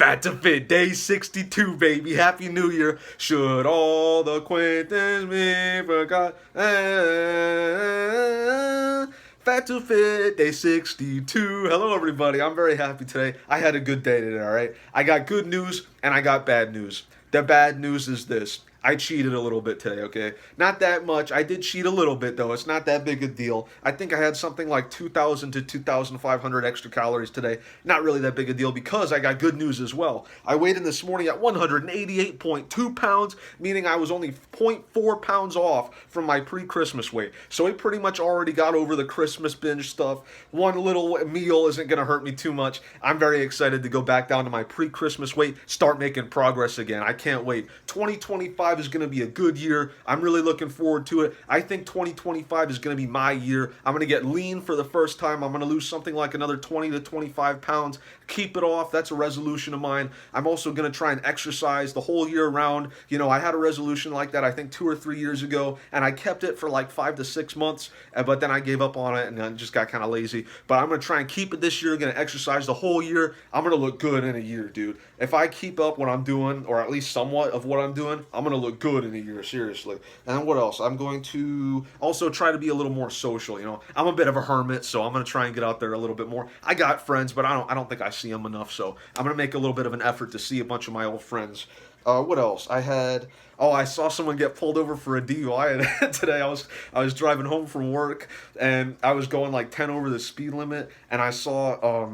Fat to Fit, day 62, baby. Happy New Year. Should all the acquaintance be forgot? Fat to Fit, day 62. Hello, everybody. I'm very happy today. I had a good day today, all right? I got good news and I got bad news. The bad news is this. I cheated a little bit today, okay? Not that much. I did cheat a little bit, though. It's not that big a deal. I think I had something like 2,000 to 2,500 extra calories today. Not really that big a deal because I got good news as well. I weighed in this morning at 188.2 pounds, meaning I was only zero point 0.4 pounds off from my pre-Christmas weight. So it pretty much already got over the Christmas binge stuff. One little meal isn't going to hurt me too much. I'm very excited to go back down to my pre-Christmas weight, start making progress again. I can't wait. 2025 is going to be a good year. I'm really looking forward to it. I think 2025 is going to be my year. I'm going to get lean for the first time. I'm going to lose something like another 20 to 25 pounds. Keep it off. That's a resolution of mine. I'm also going to try and exercise the whole year round. You know, I had a resolution like that I think 2 or 3 years ago, and I kept it for like 5 to 6 months, but then I gave up on it and I just got kind of lazy. But I'm going to try and keep it this year. Going to exercise the whole year. I'm going to look good in a year, dude. If I keep up what I'm doing, or at least somewhat of what I'm doing, I'm going to look good in a year, seriously. And then what else? I'm going to also try to be a little more social, you know. I'm a bit of a hermit, so I'm going to try and get out there a little bit more. I got friends, but I don't think I see them enough, so I'm going to make a little bit of an effort to see a bunch of my old friends. What else? I saw someone get pulled over for a DUI today. I was driving home from work and I was going like 10 over the speed limit, and I saw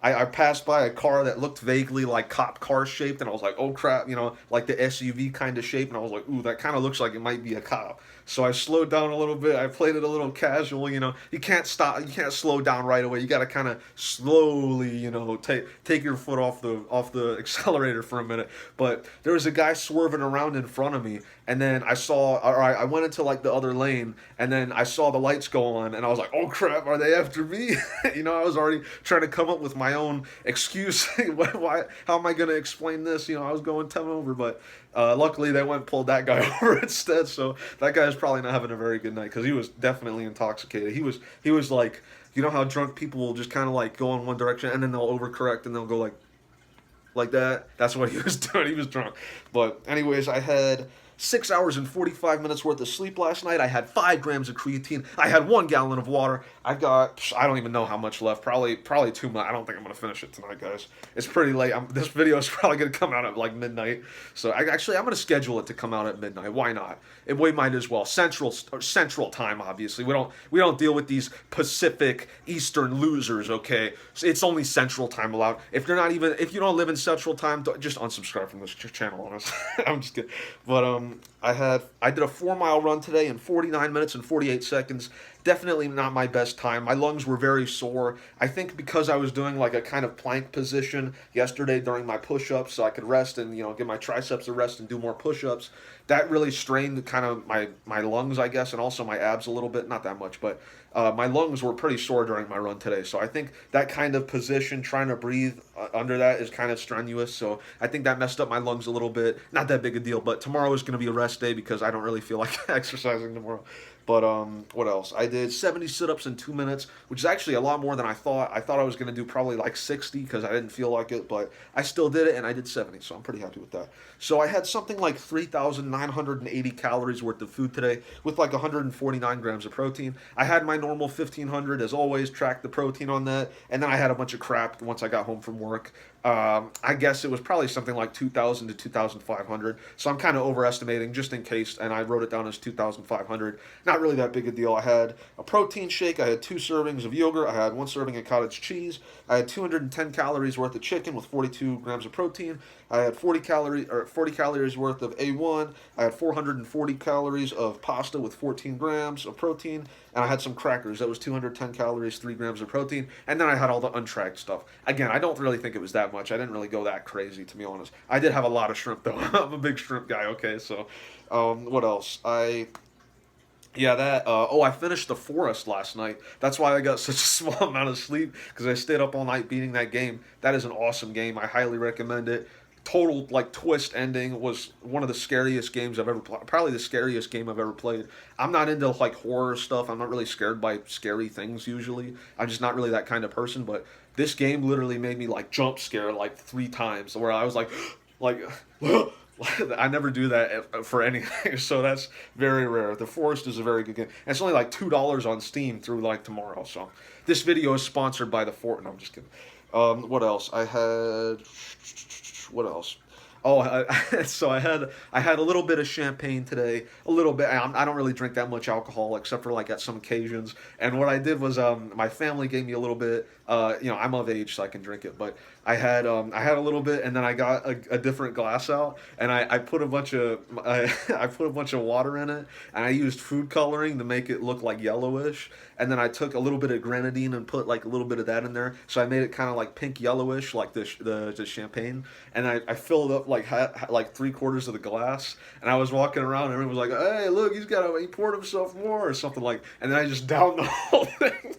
I passed by a car that looked vaguely like cop car shaped, and I was like, oh crap, you know, like the SUV kind of shape, and I was like, ooh, that kind of looks like it might be a cop. So I slowed down a little bit. I played it a little casual, you know. You can't slow down right away. You got to kind of slowly, you know, take your foot off the accelerator for a minute. But there was a guy swerving around in front of me, and then I went into like the other lane, and then I saw the lights go on, and I was like, oh crap, are they after me? You know, I was already trying to come up with my own excuse. Why? How am I going to explain this? You know, I was going 10 over, but luckily they went and pulled that guy over instead. So that guy's probably not having a very good night because he was definitely intoxicated. He was like, you know how drunk people will just kind of like go in one direction and then they'll overcorrect and they'll go like that. That's what he was doing. He was drunk. But anyways, I had 6 hours and 45 minutes worth of sleep last night. I had 5 grams of creatine. I had 1 gallon of water. I don't even know how much left. Probably too much. I don't think I'm going to finish it tonight, guys. It's pretty late. This video is probably going to come out at like midnight. So I'm going to schedule it to come out at midnight. Why not? We might as well. Central time, obviously. We don't deal with these Pacific Eastern losers, okay? So it's only Central time allowed. If you don't live in Central time, just unsubscribe from this channel, honestly. I'm just kidding. But I did a 4-mile run today in 49 minutes and 48 seconds. Definitely not my best time. My lungs were very sore. I think because I was doing like a kind of plank position yesterday during my push-ups, so I could rest and, you know, give my triceps a rest and do more push-ups. That really strained kind of my lungs, I guess, and also my abs a little bit. Not that much, but my lungs were pretty sore during my run today. So I think that kind of position, trying to breathe under that, is kind of strenuous. So I think that messed up my lungs a little bit. Not that big a deal, but tomorrow is going to be a rest day because I don't really feel like exercising tomorrow. But what else? I did 70 sit-ups in 2 minutes, which is actually a lot more than I thought. I thought I was going to do probably like 60 because I didn't feel like it, but I still did it, and I did 70, so I'm pretty happy with that. So I had something like 3,980 calories worth of food today with like 149 grams of protein. I had my normal 1,500, as always, tracked the protein on that, and then I had a bunch of crap once I got home from work. I guess it was probably something like 2,000 to 2,500. So I'm kind of overestimating just in case, and I wrote it down as 2,500. Not really that big a deal. I had a protein shake. I had 2 servings of yogurt. I had 1 serving of cottage cheese. I had 210 calories worth of chicken with 42 grams of protein. I had 40 calories worth of A1. I had 440 calories of pasta with 14 grams of protein. And I had some crackers. That was 210 calories, 3 grams of protein. And then I had all the untracked stuff. Again, I don't really think it was that much. I didn't really go that crazy, to be honest. I did have a lot of shrimp, though. I'm a big shrimp guy, okay? So, what else? I finished The Forest last night. That's why I got such a small amount of sleep, because I stayed up all night beating that game. That is an awesome game. I highly recommend it. total like twist ending was one of the scariest games I've ever played. Probably the scariest game I've ever played. I'm not into like horror stuff. I'm not really scared by scary things usually. I'm just not really that kind of person. But this game literally made me like jump scare like 3 times, where I was like, like. I never do that for anything, so that's very rare. The Forest is a very good game. And it's only like $2 on Steam through like tomorrow. So this video is sponsored by the Fort. No, I'm just kidding. What else? I had what else? Oh, so I had a little bit of champagne today, a little bit. I don't really drink that much alcohol except for like at some occasions. And what I did was my family gave me a little bit. I'm of age so I can drink it, but I had a little bit, and then I got a different glass out, and I put a bunch of I put a bunch of water in it, and I used food coloring to make it look like yellowish, and then I took a little bit of grenadine and put like a little bit of that in there, so I made it kind of like pink yellowish, like the champagne, and I filled up like 3/4 of the glass, and I was walking around, and everyone was like, "Hey, look, he poured himself more," or something like, and then I just downed the whole thing.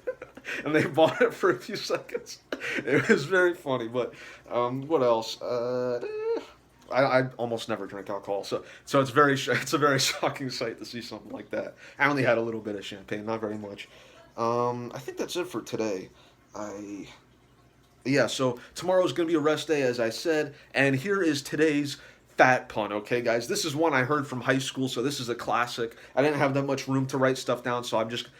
And they bought it for a few seconds. It was very funny, but what else? I almost never drink alcohol, so it's a very shocking sight to see something like that. I only had a little bit of champagne, not very much. I think that's it for today. I Yeah, so tomorrow's gonna be a rest day, as I said, and here is today's fat pun. Okay, guys, this is one I heard from high school, so this is a classic. I didn't have that much room to write stuff down, so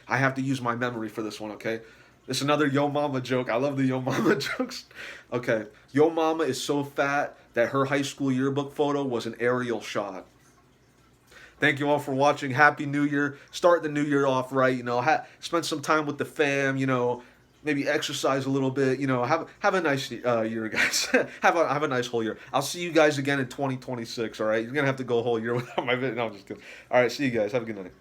I have to use my memory for this one. Okay, this is another Yo Mama joke. I love the Yo Mama jokes. Okay, Yo Mama is so fat that her high school yearbook photo was an aerial shot. Thank you all for watching. Happy New Year. Start the new year off right. Spend some time with the fam. Maybe exercise a little bit. Have a nice year, guys. have a nice whole year. I'll see you guys again in 2026. All right, you're gonna have to go a whole year without my video. No, I'm just kidding. All right, see you guys. Have a good night.